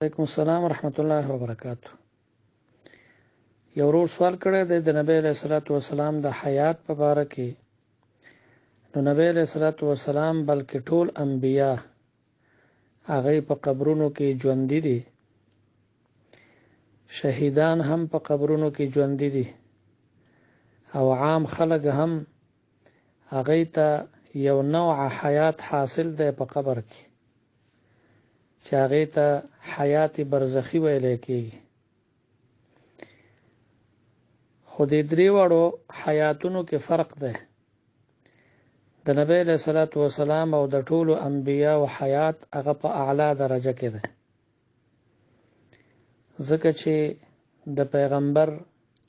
وعلیکم السلام ورحمۃ اللہ وبرکاتہ. یو ورور سوال کړی دی د نبی علیہ الصلوۃ والسلام د حیات په باره کې. نو نبی علیہ الصلوۃ والسلام بلکې ټول انبیا هغه په قبرونو کې ژوندۍ دي، شهیدان هم په قبرونو کې ژوندۍ دي، او عام خلک هم هغه ته یو نوع حیات حاصل دی په قبر کې چې هغه ته حیات برزخی ویل کېږي. خو د درې وړو حیاتونو کې فرق دی. د نبی علیہ الصلوۃ والسلام او د ټولو انبیا او حیات هغه په اعلی درجه کې ده، ځکه چې د پیغمبر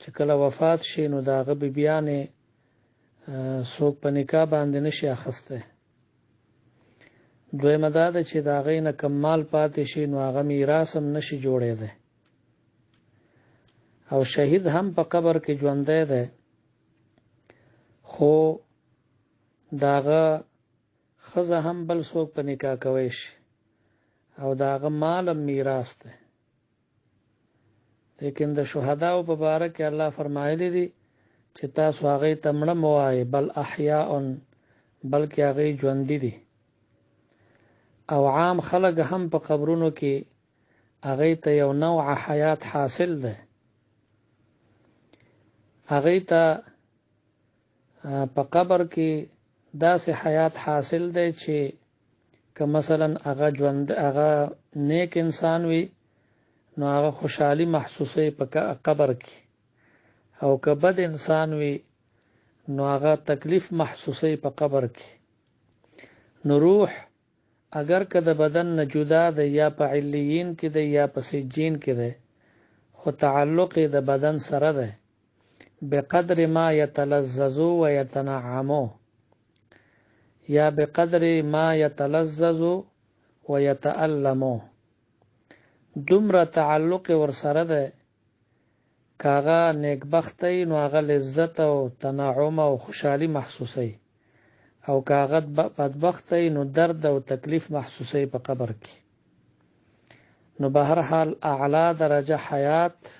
چې کله وفات شي نو د هغه بیبیانې څوک په نکاح باندې نشي اخیسته. دویمه دا ده چې د هغې نه کم مال پاتې شي نو هغه میراث هم نشي جوړېدی. او شهید هم په قبر کې ژوندی دی، خو د هغه ښځه هم بل څوک په نکاح کوی شي او د هغه مال هم میراث دی. لیکن د شهداو په باره کې الله فرمایلی دی چې تاسو هغې ته مړه مه وایئ، بل احیاء، بلکې هغې ژوندي دي. او عام خلک هم په قبرونو کې هغې ته یو نوع حیات حاصل ده. هغې ته په قبر کې داسې حیات حاصل دی چې که مثلا هغه نیک انسان وي نو هغه خوشحالي محسوسوي په قبر کې، او که بد انسان وي نو هغه تکلیف محسوسوي په قبر کې. نو روح اگر که د بدن نه جدا ده، یا په علیین کې ده یا په سجین کې ده، خو تعلق د بدن سره ده. بقدر ما یتلذذو و یتنعمو، یا بقدر ما یتلذذو و یتألمو، دومره تعلق ور سره ده. کاغه نیکبختی نو هغه لذت او تنعم او خوشحالي محسوسي، او کاغت بدبختی نو درد او تکلیف محسوسی په قبر کې. نو بهر حال اعلی درجه حیات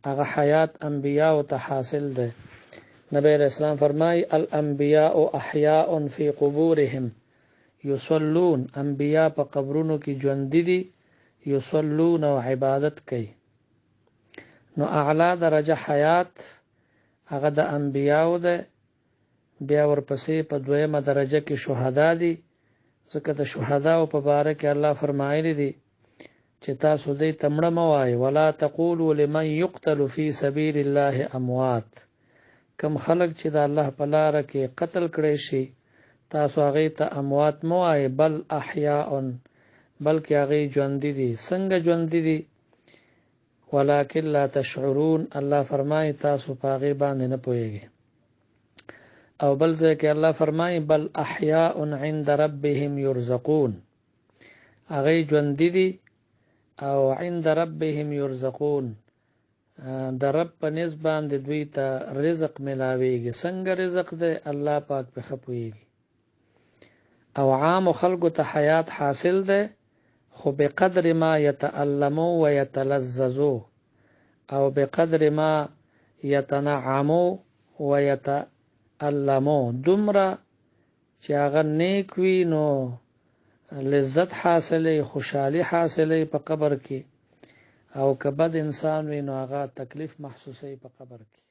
هغه حیات انبیاء او ته حاصل ده. نبی علیہ السلام فرمای الانبیاء احیاء فی قبورهم یصلون، انبیاء په قبرونو کې ژوندۍ دي، یصلون او عبادت کوي. نو اعلی درجه حیات هغه د انبیاء ده. بیا ورپسې په دویمه درجه کې شهدا دي، ځکه د شهداو په باره کې الله فرمایلی دی چې تاسو دې ته مړه مه وایئ، ولا تقولوا لمن یقتل فی سبیل الله اموات. کم خلک چې د الله په لاره کې قتل کړی شي تاسو هغې ته اموات مه وایئ، بل احیاء، بلکې هغې ژوندي دي. څنګه ژوندي دي؟ ولکن لا تشعرون، الله فرمایي تاسو په هغې باندې نه پوهیږئ. او بل ځای کې الله فرمایي بل احیاء عند ربهم یرزقون، هغې ژوندي دي او عند ربهم یرزقون، د رب په نزد باندې دوی ته رزق ملاویږي. څنګه رزق دی؟ الله پاک په ښه پوهیږي. او عام خلکو ته حیات حاصل دی، خو بقدر ما یتألمو و یتلذذو، او بقدر ما یتنعمو و یتألمو، دومره چې هغه نیک وي نو لذت حاصلې، خوشحالي حاصلې په قبر کې، او که بد انسان وي نو هغه تکلیف محسوسوي په قبر کې.